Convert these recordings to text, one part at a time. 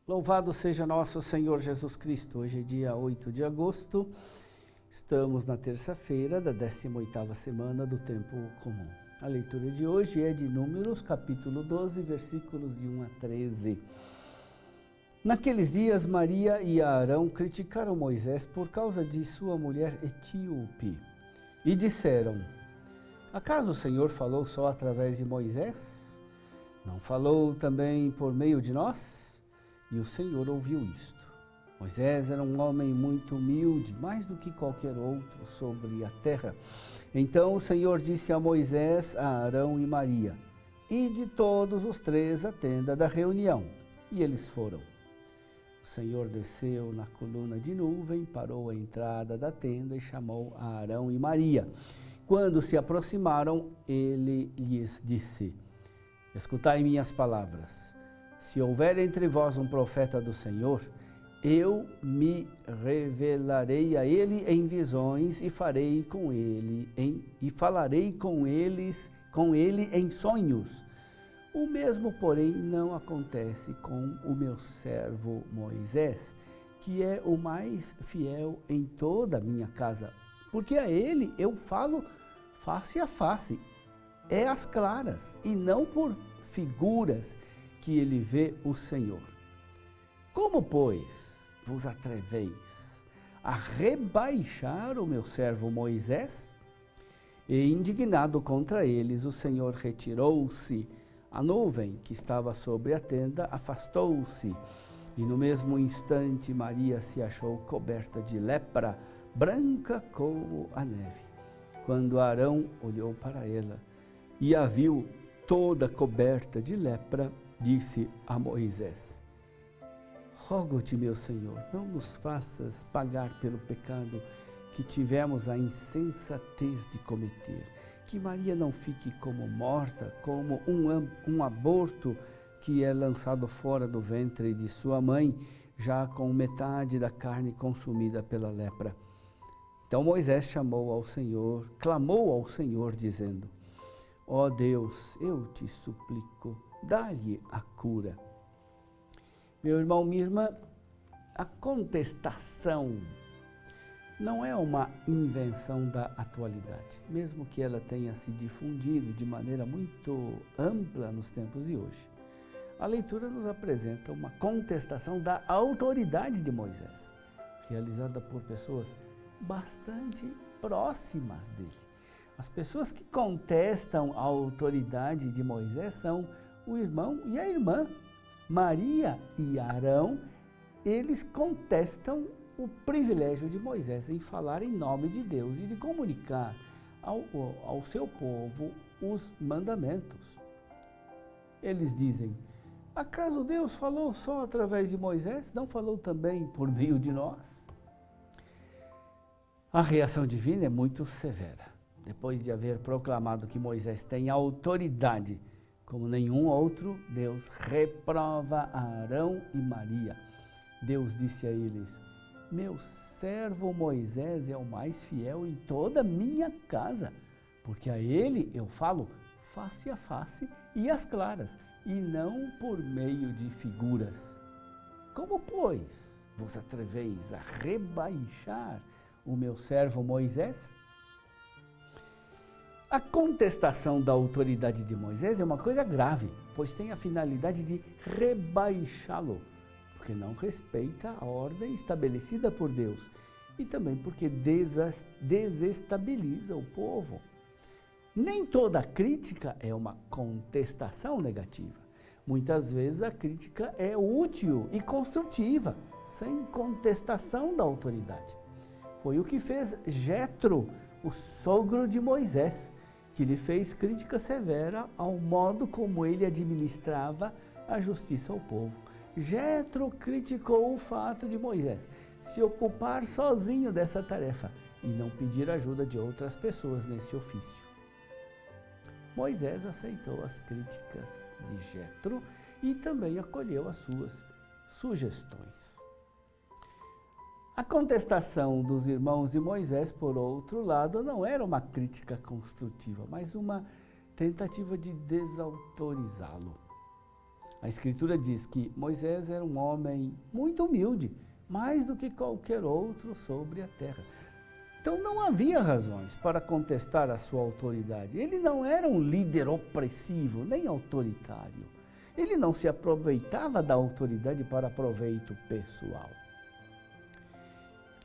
Louvado seja nosso Senhor Jesus Cristo. Hoje é dia 8 de agosto, estamos na terça-feira da 18ª semana do Tempo Comum. A leitura de hoje é de Números, capítulo 12, versículos de 1 a 13. Naqueles dias, Maria e Arão criticaram Moisés por causa de sua mulher etíope e disseram: acaso o Senhor falou só através de Moisés? Não falou também por meio de nós? E o Senhor ouviu isto. Moisés era um homem muito humilde, mais do que qualquer outro sobre a terra. Então o Senhor disse a Moisés, a Arão e Maria: ide todos os três à tenda da reunião. E eles foram. O Senhor desceu na coluna de nuvem, parou à entrada da tenda e chamou a Arão e Maria. Quando se aproximaram, ele lhes disse: escutai minhas palavras. Se houver entre vós um profeta do Senhor, eu me revelarei a ele em visões e falarei com ele em sonhos. O mesmo, porém, não acontece com o meu servo Moisés, que é o mais fiel em toda a minha casa, porque a ele eu falo face a face, é às claras, e não por figuras que ele vê o Senhor. Como, pois, vos atreveis a rebaixar o meu servo Moisés? E indignado contra eles, o Senhor retirou-se. A nuvem que estava sobre a tenda afastou-se, e no mesmo instante Maria se achou coberta de lepra, branca como a neve. Quando Arão olhou para ela e a viu toda coberta de lepra, disse a Moisés: rogo-te, meu Senhor, não nos faças pagar pelo pecado que tivemos a insensatez de cometer. Que Maria não fique como morta, como um aborto que é lançado fora do ventre de sua mãe, já com metade da carne consumida pela lepra. Então Moisés clamou ao Senhor, dizendo: ó Deus, eu te suplico, dá-lhe a cura. Meu irmão, minha irmã, a contestação não é uma invenção da atualidade, mesmo que ela tenha se difundido de maneira muito ampla nos tempos de hoje. A leitura nos apresenta uma contestação da autoridade de Moisés, realizada por pessoas bastante próximas dele. As pessoas que contestam a autoridade de Moisés são o irmão e a irmã. Maria e Arão, eles contestam o privilégio de Moisés em falar em nome de Deus e de comunicar ao seu povo os mandamentos. Eles dizem: acaso Deus falou só através de Moisés? Não falou também por meio de nós? A reação divina é muito severa. Depois de haver proclamado que Moisés tem autoridade como nenhum outro, Deus reprova Arão e Maria. Deus disse a eles: meu servo Moisés é o mais fiel em toda a minha casa, porque a ele eu falo face a face e às claras, e não por meio de figuras. Como, pois, vos atreveis a rebaixar o meu servo Moisés? A contestação da autoridade de Moisés é uma coisa grave, pois tem a finalidade de rebaixá-lo, porque não respeita a ordem estabelecida por Deus e também porque desestabiliza o povo. Nem toda crítica é uma contestação negativa. Muitas vezes a crítica é útil e construtiva, sem contestação da autoridade. Foi o que fez Jetro, o sogro de Moisés, que lhe fez crítica severa ao modo como ele administrava a justiça ao povo. Jetro criticou o fato de Moisés se ocupar sozinho dessa tarefa e não pedir ajuda de outras pessoas nesse ofício. Moisés aceitou as críticas de Jetro e também acolheu as suas sugestões. A contestação dos irmãos de Moisés, por outro lado, não era uma crítica construtiva, mas uma tentativa de desautorizá-lo. A Escritura diz que Moisés era um homem muito humilde, mais do que qualquer outro sobre a terra. Então não havia razões para contestar a sua autoridade. Ele não era um líder opressivo, nem autoritário. Ele não se aproveitava da autoridade para proveito pessoal.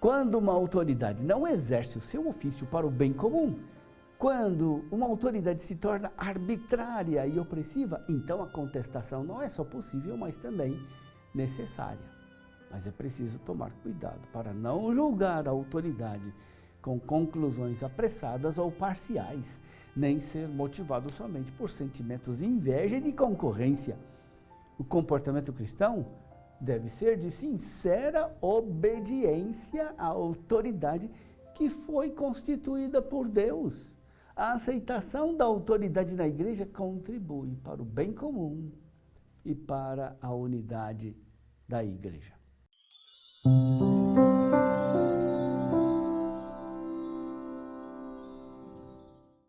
Quando uma autoridade não exerce o seu ofício para o bem comum, quando uma autoridade se torna arbitrária e opressiva, então a contestação não é só possível, mas também necessária. Mas é preciso tomar cuidado para não julgar a autoridade com conclusões apressadas ou parciais, nem ser motivado somente por sentimentos de inveja e de concorrência. O comportamento cristão deve ser de sincera obediência à autoridade que foi constituída por Deus. A aceitação da autoridade na igreja contribui para o bem comum e para a unidade da igreja.